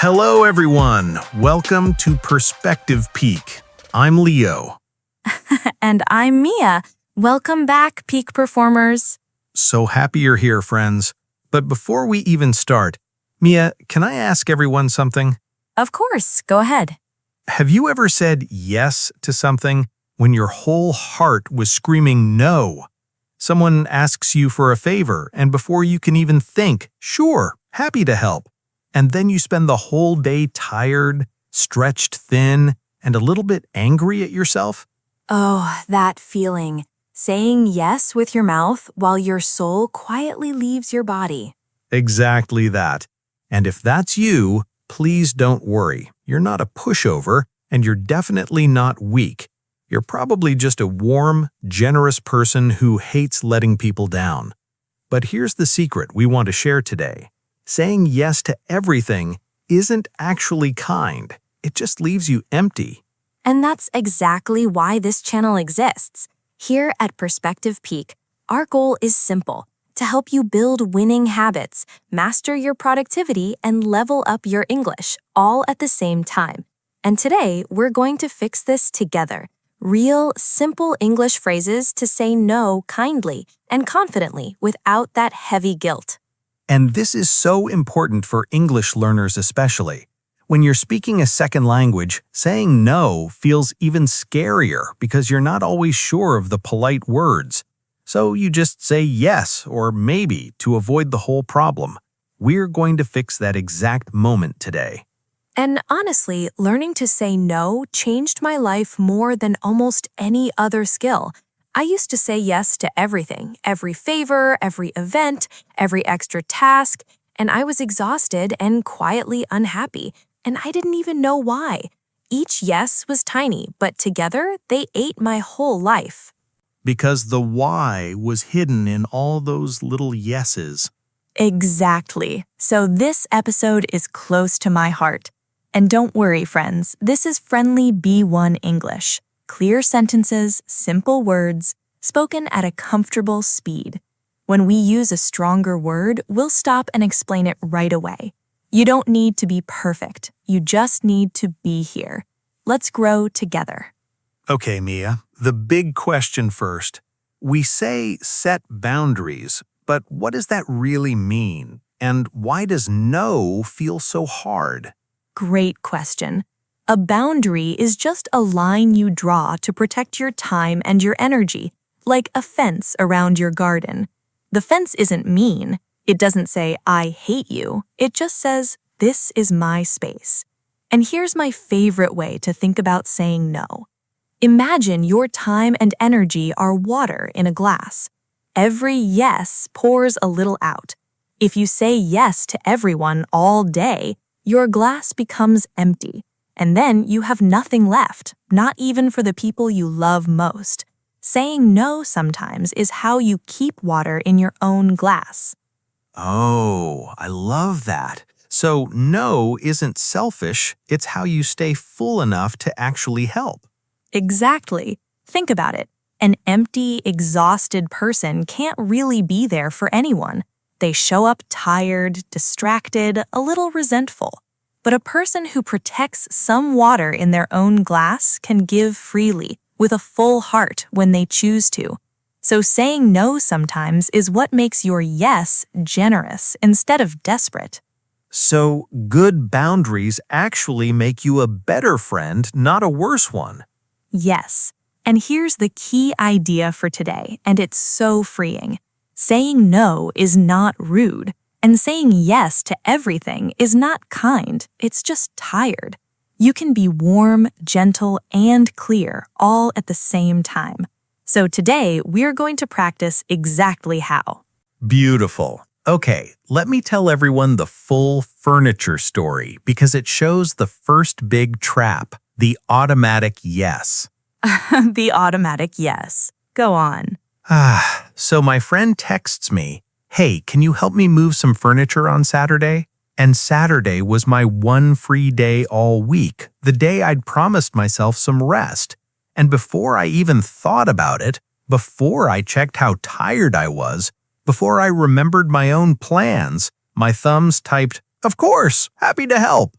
Hello, everyone. Welcome to Perspective Peak. I'm Leo. And I'm Mia. Welcome back, peak performers. So happy you're here, friends. But before we even start, Mia, can I ask everyone something? Of course, go ahead. Have you ever said yes to something when your whole heart was screaming no? Someone asks you for a favor, and before you can even think, sure, happy to help. And then you spend the whole day tired, stretched thin, and a little bit angry at yourself? Oh, that feeling. Saying yes with your mouth while your soul quietly leaves your body. Exactly that. And if that's you, please don't worry. You're not a pushover, and you're definitely not weak. You're probably just a warm, generous person who hates letting people down. But here's the secret we want to share today. Saying yes to everything isn't actually kind. It just leaves you empty. And that's exactly why this channel exists. Here at Perspective Peak, our goal is simple: to help you build winning habits, master your productivity, and level up your English, all at the same time. And today, we're going to fix this together. Real, simple English phrases to say no kindly and confidently without that heavy guilt. And this is so important for English learners especially. When you're speaking a second language, saying no feels even scarier because you're not always sure of the polite words. So you just say yes or maybe to avoid the whole problem. We're going to fix that exact moment today. And honestly, learning to say no changed my life more than almost any other skill. I used to say yes to everything, every favor, every event, every extra task, and I was exhausted and quietly unhappy, and I didn't even know why. Each yes was tiny, but together they ate my whole life. Because the why was hidden in all those little yeses. Exactly. So this episode is close to my heart. And don't worry, friends, this is friendly B1 English. Clear sentences, simple words, spoken at a comfortable speed. When we use a stronger word, we'll stop and explain it right away. You don't need to be perfect. You just need to be here. Let's grow together. Okay, Mia, the big question first. We say set boundaries, but what does that really mean? And why does no feel so hard? Great question. A boundary is just a line you draw to protect your time and your energy, like a fence around your garden. The fence isn't mean. It doesn't say, I hate you. It just says, this is my space. And here's my favorite way to think about saying no. Imagine your time and energy are water in a glass. Every yes pours a little out. If you say yes to everyone all day, your glass becomes empty. And then you have nothing left, not even for the people you love most. Saying no sometimes is how you keep water in your own glass. Oh, I love that. So no isn't selfish, it's how you stay full enough to actually help. Exactly. Think about it. An empty, exhausted person can't really be there for anyone. They show up tired, distracted, a little resentful. But a person who protects some water in their own glass can give freely, with a full heart when they choose to. So saying no sometimes is what makes your yes generous instead of desperate. So good boundaries actually make you a better friend, not a worse one. Yes. And here's the key idea for today, and it's so freeing. Saying no is not rude. And saying yes to everything is not kind, it's just tired. You can be warm, gentle, and clear all at the same time. So today, we're going to practice exactly how. Beautiful. Okay, let me tell everyone the full furniture story because it shows the first big trap, the automatic yes. The automatic yes. Go on. So my friend texts me, hey, can you help me move some furniture on Saturday? And Saturday was my one free day all week, the day I'd promised myself some rest. And before I even thought about it, before I checked how tired I was, before I remembered my own plans, my thumbs typed, of course, happy to help.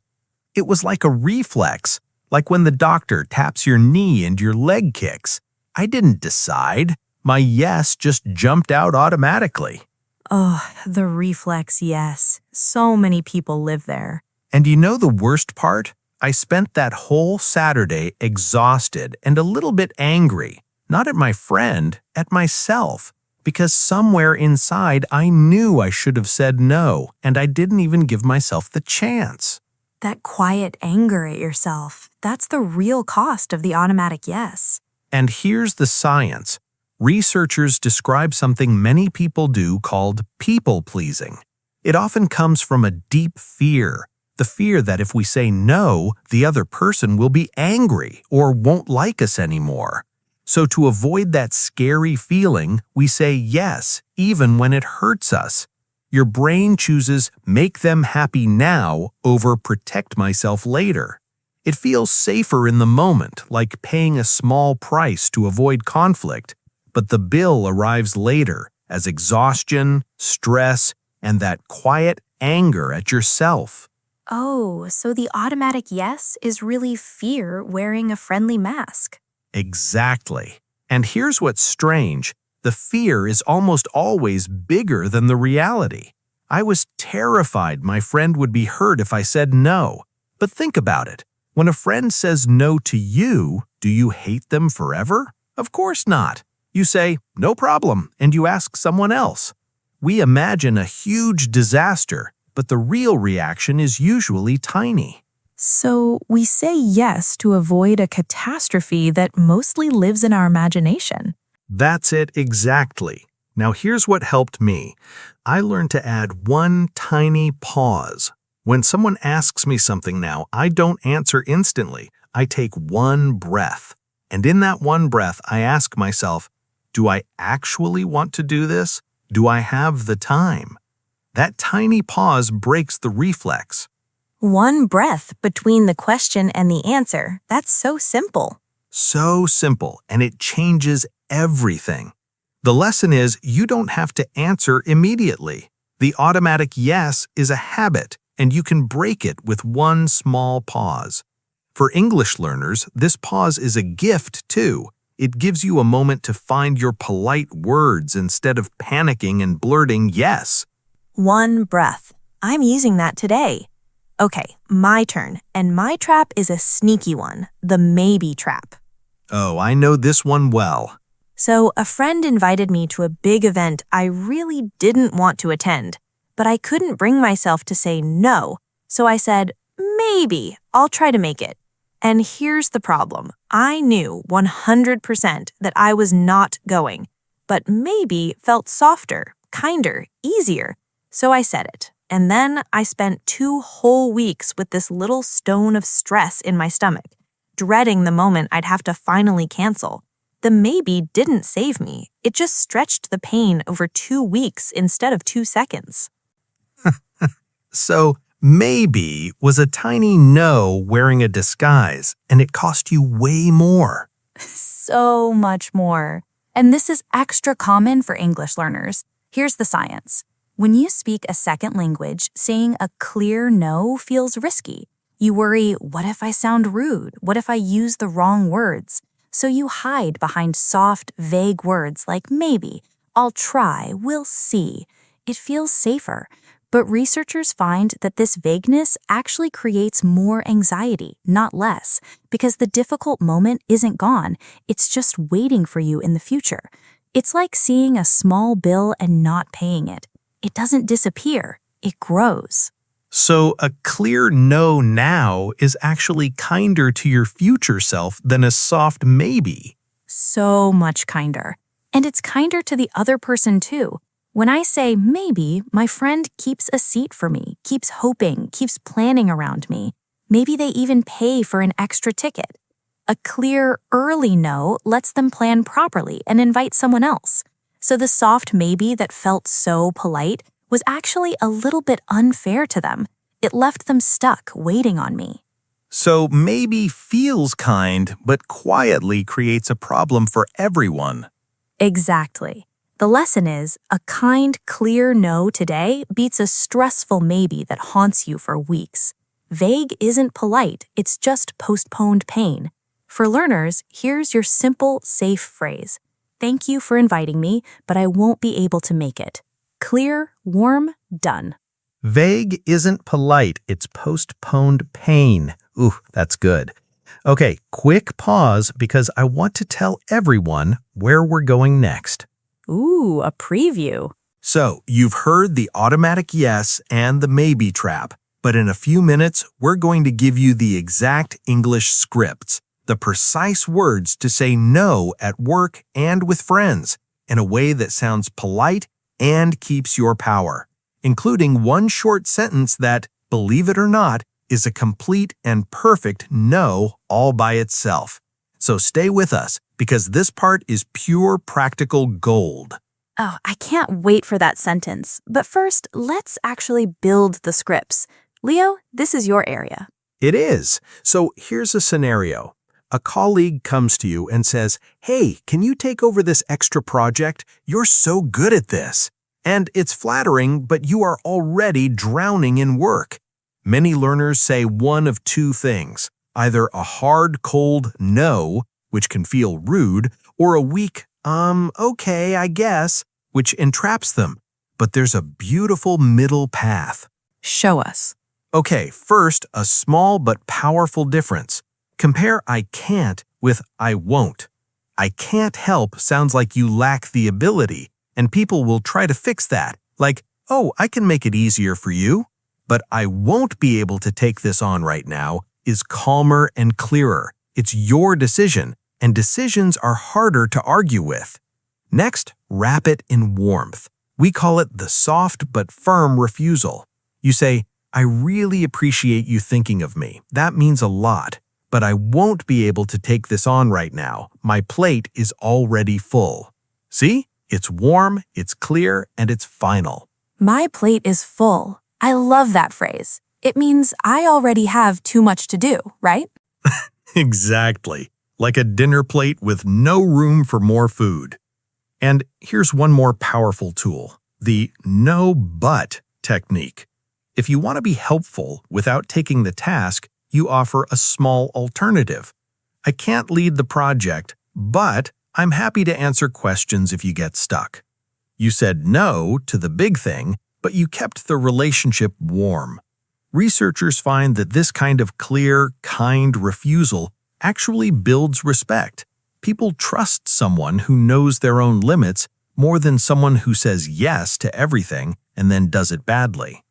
It was like a reflex, like when the doctor taps your knee and your leg kicks. I didn't decide. My yes just jumped out automatically. Oh, the reflex yes. So many people live there. And you know the worst part? I spent that whole Saturday exhausted and a little bit angry, not at my friend, at myself, because somewhere inside I knew I should have said no, and I didn't even give myself the chance. That quiet anger at yourself, that's the real cost of the automatic yes. And here's the science. Researchers describe something many people do called people-pleasing. It often comes from a deep fear, the fear that if we say no, the other person will be angry or won't like us anymore. So to avoid that scary feeling, we say yes, even when it hurts us. Your brain chooses make them happy now over protect myself later. It feels safer in the moment, like paying a small price to avoid conflict, but the bill arrives later as exhaustion, stress, and that quiet anger at yourself. Oh, so the automatic yes is really fear wearing a friendly mask. Exactly. And here's what's strange. The fear is almost always bigger than the reality. I was terrified my friend would be hurt if I said no. But think about it. When a friend says no to you, do you hate them forever? Of course not. You say, no problem, and you ask someone else. We imagine a huge disaster, but the real reaction is usually tiny. So we say yes to avoid a catastrophe that mostly lives in our imagination. That's it exactly. Now here's what helped me. I learned to add one tiny pause. When someone asks me something now, I don't answer instantly. I take one breath. And in that one breath, I ask myself, do I actually want to do this? Do I have the time? That tiny pause breaks the reflex. One breath between the question and the answer. That's so simple. So simple, and it changes everything. The lesson is you don't have to answer immediately. The automatic yes is a habit, and you can break it with one small pause. For English learners, this pause is a gift too. It gives you a moment to find your polite words instead of panicking and blurting yes. One breath. I'm using that today. Okay, my turn, and my trap is a sneaky one, the maybe trap. Oh, I know this one well. So a friend invited me to a big event I really didn't want to attend, but I couldn't bring myself to say no, so I said, maybe, I'll try to make it. And here's the problem. I knew 100% that I was not going, but maybe felt softer, kinder, easier, so I said it. And then I spent 2 whole weeks with this little stone of stress in my stomach, dreading the moment I'd have to finally cancel. The maybe didn't save me. It just stretched the pain over 2 weeks instead of 2 seconds. So, maybe was a tiny no wearing a disguise, and it cost you way more. So much more. And this is extra common for English learners. Here's the science. When you speak a second language, saying a clear no feels risky. You worry, what if I sound rude? What if I use the wrong words? So you hide behind soft, vague words like maybe, I'll try, we'll see. It feels safer. But researchers find that this vagueness actually creates more anxiety, not less, because the difficult moment isn't gone. It's just waiting for you in the future. It's like seeing a small bill and not paying it. It doesn't disappear, it grows. So a clear no now is actually kinder to your future self than a soft maybe. So much kinder. And it's kinder to the other person too. When I say maybe, my friend keeps a seat for me, keeps hoping, keeps planning around me. Maybe they even pay for an extra ticket. A clear, early no lets them plan properly and invite someone else. So the soft maybe that felt so polite was actually a little bit unfair to them. It left them stuck, waiting on me. So maybe feels kind, but quietly creates a problem for everyone. Exactly. The lesson is, a kind, clear no today beats a stressful maybe that haunts you for weeks. Vague isn't polite, it's just postponed pain. For learners, here's your simple, safe phrase. Thank you for inviting me, but I won't be able to make it. Clear, warm, done. Vague isn't polite, it's postponed pain. Ooh, that's good. Okay, quick pause because I want to tell everyone where we're going next. Ooh, a preview. So, you've heard the automatic yes and the maybe trap, but in a few minutes, we're going to give you the exact English scripts, the precise words to say no at work and with friends, in a way that sounds polite and keeps your power, including one short sentence that, believe it or not, is a complete and perfect no all by itself. So stay with us, because this part is pure practical gold. Oh, I can't wait for that sentence. But first, let's actually build the scripts. Leo, this is your area. It is. So here's a scenario. A colleague comes to you and says, "Hey, can you take over this extra project? You're so good at this." And it's flattering, but you are already drowning in work. Many learners say one of two things, either a hard, cold no, which can feel rude, or a weak, okay, I guess, which entraps them. But there's a beautiful middle path. Show us. Okay, first, a small but powerful difference. Compare I can't with I won't. I can't help sounds like you lack the ability, and people will try to fix that, like, oh, I can make it easier for you. But I won't be able to take this on right now is calmer and clearer. It's your decision, and decisions are harder to argue with. Next, wrap it in warmth. We call it the soft but firm refusal. You say, I really appreciate you thinking of me. That means a lot. But I won't be able to take this on right now. My plate is already full. See? It's warm, it's clear, and it's final. My plate is full. I love that phrase. It means I already have too much to do, right? Exactly. Like a dinner plate with no room for more food. And here's one more powerful tool, the no but technique. If you want to be helpful without taking the task, you offer a small alternative. I can't lead the project, but I'm happy to answer questions if you get stuck. You said no to the big thing, but you kept the relationship warm. Researchers find that this kind of clear, kind refusal actually builds respect. People trust someone who knows their own limits more than someone who says yes to everything and then does it badly.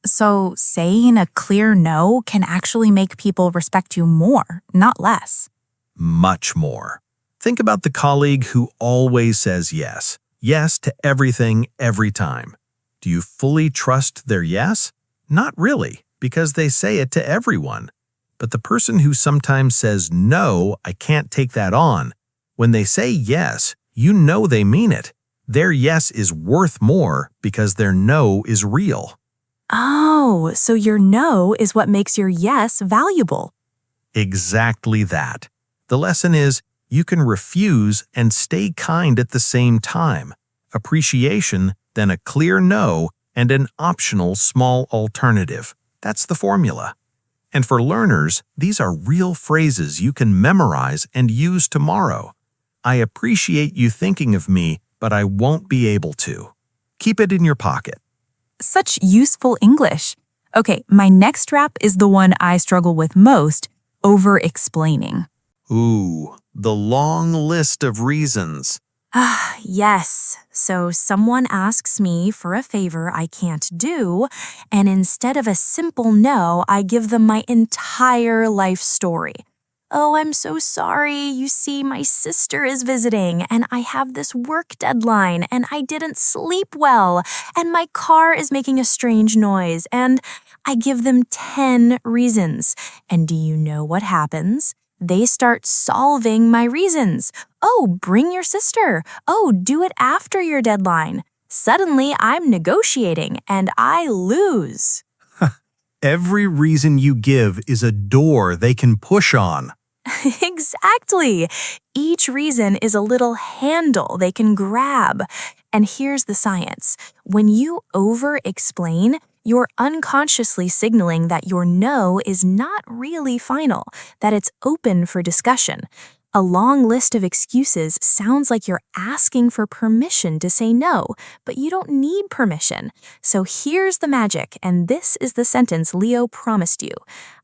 So saying a clear no can actually make people respect you more, not less. Much more. Think about the colleague who always says yes. Yes to everything, every time. Do you fully trust their yes? Not really, because they say it to everyone. But the person who sometimes says, no, I can't take that on, when they say yes, you know they mean it. Their yes is worth more because their no is real. Oh, so your no is what makes your yes valuable. Exactly that. The lesson is, you can refuse and stay kind at the same time. Appreciation, then a clear no, and an optional small alternative. That's the formula. And for learners, these are real phrases you can memorize and use tomorrow. I appreciate you thinking of me, but I won't be able to. Keep it in your pocket. Such useful English. Okay, my next rap is the one I struggle with most, over-explaining. Ooh, the long list of reasons. Ah, yes. So someone asks me for a favor I can't do, and instead of a simple no, I give them my entire life story. Oh, I'm so sorry. You see, my sister is visiting, and I have this work deadline, and I didn't sleep well, and my car is making a strange noise, and I give them 10 reasons. And do you know what happens? They start solving my reasons. Oh, bring your sister. Oh, do it after your deadline. Suddenly, I'm negotiating, and I lose. Every reason you give is a door they can push on. Exactly. Each reason is a little handle they can grab. And here's the science. When you over-explain, You're unconsciously signaling that your no is not really final, that it's open for discussion. A long list of excuses sounds like you're asking for permission to say no, but you don't need permission. So here's the magic, and this is the sentence Leo promised you.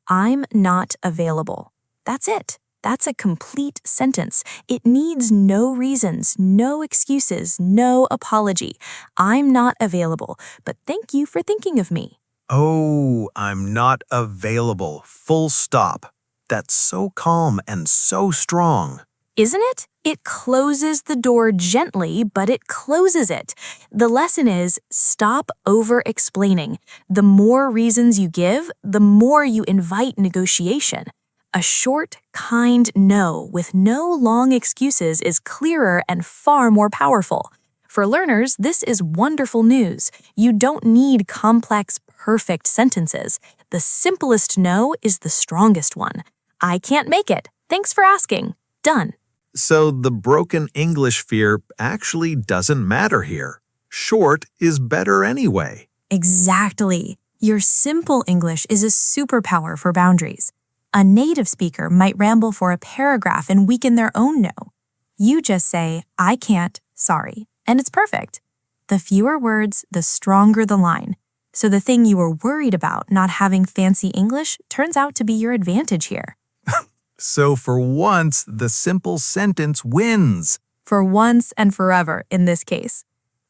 I'm not available. That's it. That's a complete sentence. It needs no reasons, no excuses, no apology. I'm not available, but thank you for thinking of me. Oh, I'm not available. Full stop. That's so calm and so strong. Isn't it? It closes the door gently, but it closes it. The lesson is stop over-explaining. The more reasons you give, the more you invite negotiation. A short, kind no with no long excuses is clearer and far more powerful. For learners, this is wonderful news. You don't need complex, perfect sentences. The simplest no is the strongest one. I can't make it. Thanks for asking. Done. So the broken English fear actually doesn't matter here. Short is better anyway. Exactly. Your simple English is a superpower for boundaries. A native speaker might ramble for a paragraph and weaken their own no. You just say, I can't, sorry, and it's perfect. The fewer words, the stronger the line. So the thing you were worried about, not having fancy English, turns out to be your advantage here. So for once, the simple sentence wins. For once and forever in this case.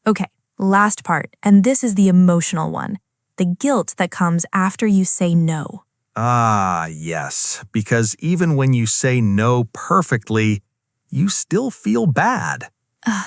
Okay, last part, and this is the emotional one. The guilt that comes after you say no. Ah, yes, because even when you say no perfectly, you still feel bad.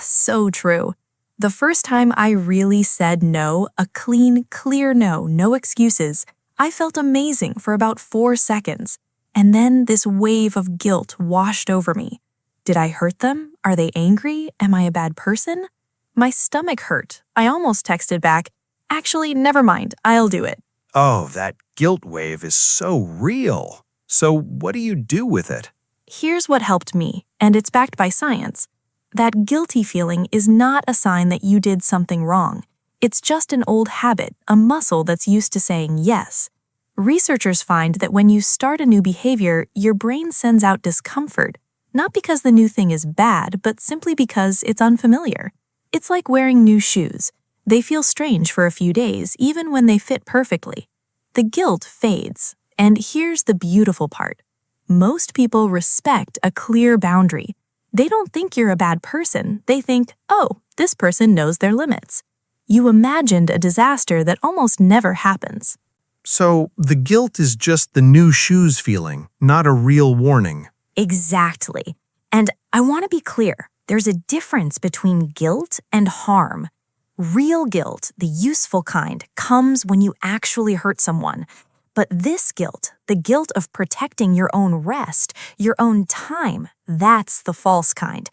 So true. The first time I really said no, a clean, clear no, no excuses, I felt amazing for about 4 seconds. And then this wave of guilt washed over me. Did I hurt them? Are they angry? Am I a bad person? My stomach hurt. I almost texted back, actually, never mind, I'll do it. Oh, that guilt wave is so real. So what do you do with it? Here's what helped me, and it's backed by science. That guilty feeling is not a sign that you did something wrong. It's just an old habit, a muscle that's used to saying yes. Researchers find that when you start a new behavior, your brain sends out discomfort, not because the new thing is bad, but simply because it's unfamiliar. It's like wearing new shoes. They feel strange for a few days, even when they fit perfectly. The guilt fades, and here's the beautiful part. Most people respect a clear boundary. They don't think you're a bad person. They think, oh, this person knows their limits. You imagined a disaster that almost never happens. So the guilt is just the new shoes feeling, not a real warning. Exactly. And I want to be clear. There's a difference between guilt and harm. Real guilt, the useful kind, comes when you actually hurt someone. But this guilt, the guilt of protecting your own rest, your own time, that's the false kind.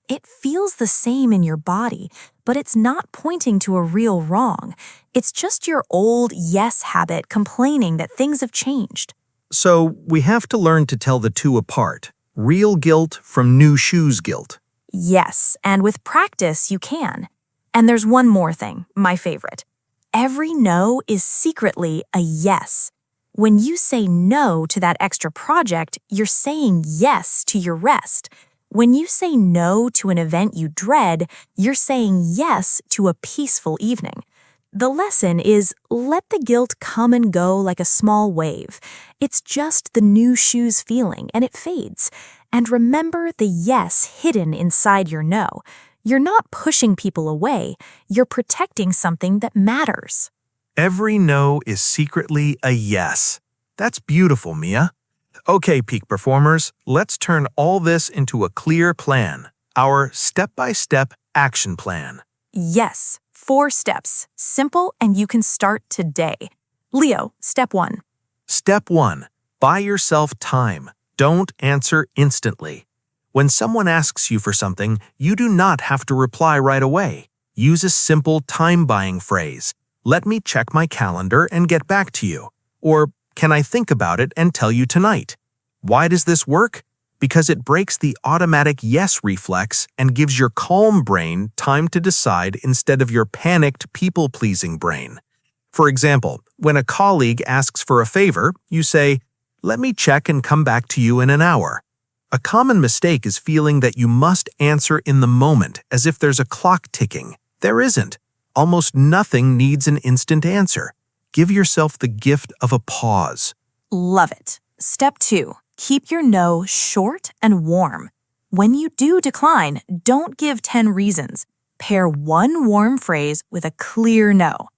It feels the same in your body, but it's not pointing to a real wrong. It's just your old yes habit complaining that things have changed. So we have to learn to tell the two apart. Real guilt from new shoes guilt. Yes, and with practice, you can. And there's one more thing, my favorite. Every no is secretly a yes. When you say no to that extra project, you're saying yes to your rest. When you say no to an event you dread, you're saying yes to a peaceful evening. The lesson is let the guilt come and go like a small wave. It's just the new shoes feeling, and it fades. And remember the yes hidden inside your no. You're not pushing people away. You're protecting something that matters. Every no is secretly a yes. That's beautiful, Mia. Okay, peak performers, let's turn all this into a clear plan. Our step-by-step action plan. Yes, 4 steps. Simple, and you can start today. Leo, step 1. Step 1. Buy yourself time. Don't answer instantly. When someone asks you for something, you do not have to reply right away. Use a simple time-buying phrase. Let me check my calendar and get back to you. Or, can I think about it and tell you tonight? Why does this work? Because it breaks the automatic yes reflex and gives your calm brain time to decide instead of your panicked people-pleasing brain. For example, when a colleague asks for a favor, you say, "Let me check and come back to you in an hour." A common mistake is feeling that you must answer in the moment, as if there's a clock ticking. There isn't. Almost nothing needs an instant answer. Give yourself the gift of a pause. Love it. Step 2. Keep your no short and warm. When you do decline, don't give 10 reasons. Pair one warm phrase with a clear no.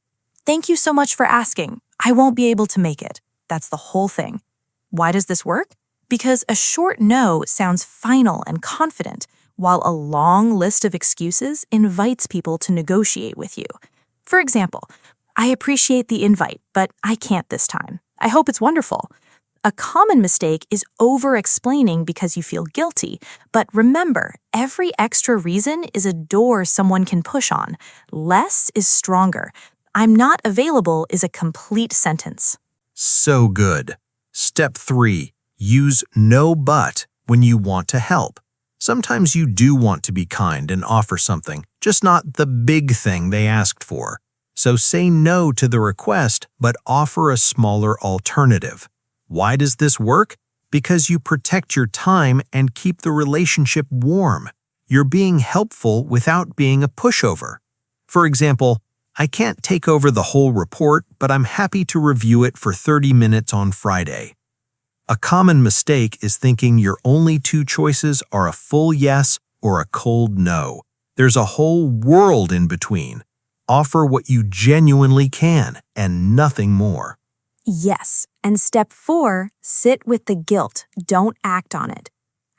"Thank you so much for asking. I won't be able to make it." That's the whole thing. Why does this work? Because a short no sounds final and confident, while a long list of excuses invites people to negotiate with you. For example, "I appreciate the invite, but I can't this time. I hope it's wonderful." A common mistake is over-explaining because you feel guilty, but remember, every extra reason is a door someone can push on. Less is stronger. "I'm not available" is a complete sentence. So good. Step 3. Use no but when you want to help. Sometimes you do want to be kind and offer something, just not the big thing they asked for. So say no to the request, but offer a smaller alternative. Why does this work? Because you protect your time and keep the relationship warm. You're being helpful without being a pushover. For example, "I can't take over the whole report, but I'm happy to review it for 30 minutes on Friday." A common mistake is thinking your only two choices are a full yes or a cold no. There's a whole world in between. Offer what you genuinely can and nothing more. Yes, and step 4, sit with the guilt. Don't act on it.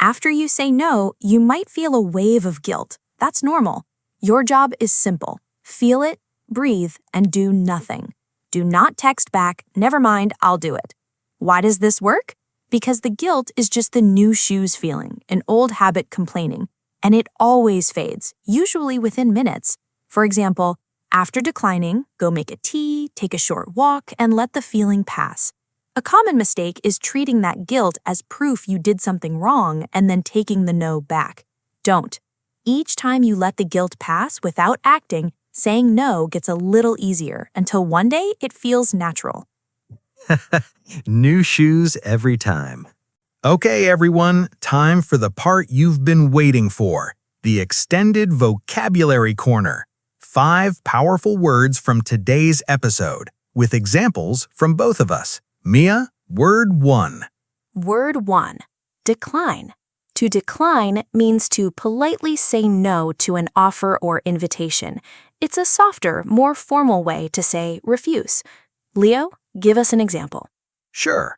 After you say no, you might feel a wave of guilt. That's normal. Your job is simple. Feel it, breathe, and do nothing. Do not text back, "Never mind, I'll do it." Why does this work? Because the guilt is just the new shoes feeling, an old habit complaining, and it always fades, usually within minutes. For example, after declining, go make a tea, take a short walk, and let the feeling pass. A common mistake is treating that guilt as proof you did something wrong and then taking the no back. Don't. Each time you let the guilt pass without acting, saying no gets a little easier until one day it feels natural. New shoes every time. Okay, everyone, time for the part you've been waiting for, the extended vocabulary corner. 5 powerful words from today's episode, with examples from both of us. Mia, word 1. Word 1. Decline. To decline means to politely say no to an offer or invitation. It's a softer, more formal way to say refuse. Leo, give us an example. Sure.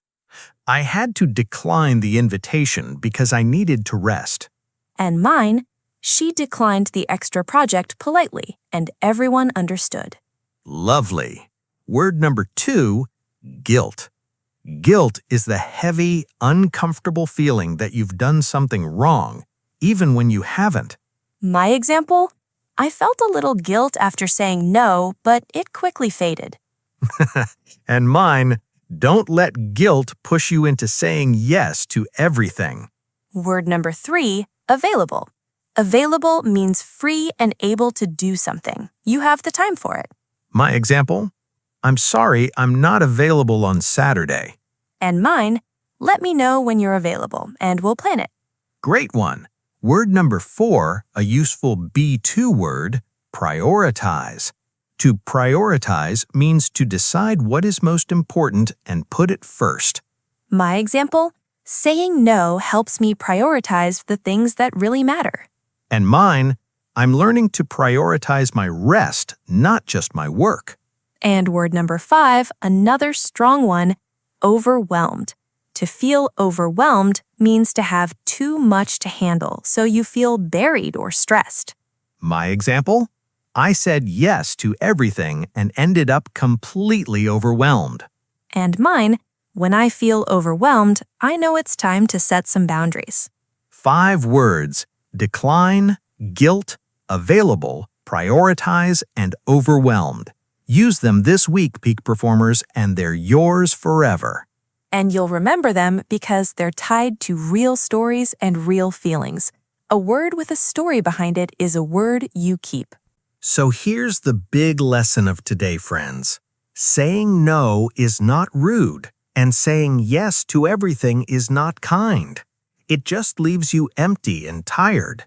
"I had to decline the invitation because I needed to rest." And mine, she declined the extra project politely, and everyone understood. Lovely. Word number 2, guilt. Guilt is the heavy, uncomfortable feeling that you've done something wrong, even when you haven't. My example? I felt a little guilt after saying no, but it quickly faded. And mine, don't let guilt push you into saying yes to everything. Word number 3, available. Available means free and able to do something. You have the time for it. My example, "I'm sorry, I'm not available on Saturday." And mine, let me know when you're available, and we'll plan it. Great one. Word number 4, a useful B2 word, prioritize. To prioritize means to decide what is most important and put it first. My example, saying no helps me prioritize the things that really matter. And mine, I'm learning to prioritize my rest, not just my work. And word number 5, another strong one, overwhelmed. To feel overwhelmed means to have too much to handle, so you feel buried or stressed. My example, I said yes to everything and ended up completely overwhelmed. And mine, when I feel overwhelmed, I know it's time to set some boundaries. 5 words: decline, guilt, available, prioritize, and overwhelmed. Use them this week, peak performers, and they're yours forever. And you'll remember them because they're tied to real stories and real feelings. A word with a story behind it is a word you keep. So here's the big lesson of today, friends. Saying no is not rude, and saying yes to everything is not kind. It just leaves you empty and tired.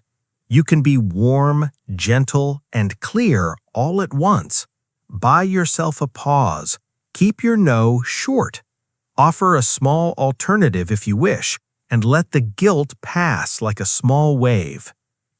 You can be warm, gentle, and clear all at once. Buy yourself a pause. Keep your no short. Offer a small alternative if you wish, and let the guilt pass like a small wave.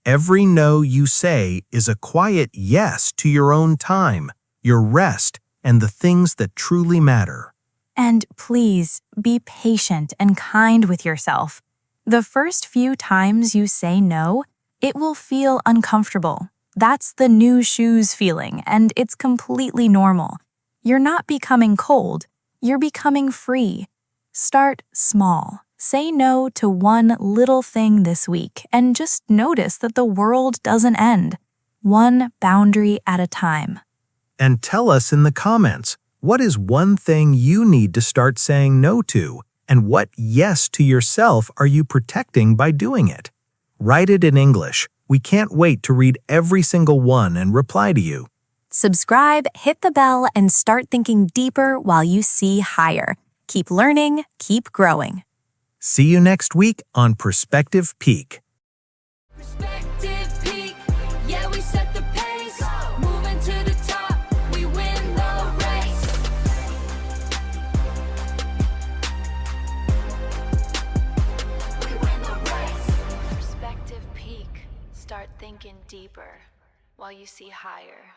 Every no you say is a quiet yes to your own time, your rest, and the things that truly matter. And please, be patient and kind with yourself. The first few times you say no, it will feel uncomfortable. That's the new shoes feeling, and it's completely normal. You're not becoming cold, you're becoming free. Start small. Say no to one little thing this week and just notice that the world doesn't end. One boundary at a time. And tell us in the comments, what is one thing you need to start saying no to, and what yes to yourself are you protecting by doing it? Write it in English. We can't wait to read every single one and reply to you. Subscribe, hit the bell, and start thinking deeper while you see higher. Keep learning, keep growing. See you next week on Perspective Peak. Perspective peak, yeah, we set the pace. Moving to the top, we win the race. We win the race. Perspective peak, start thinking deeper while you see higher.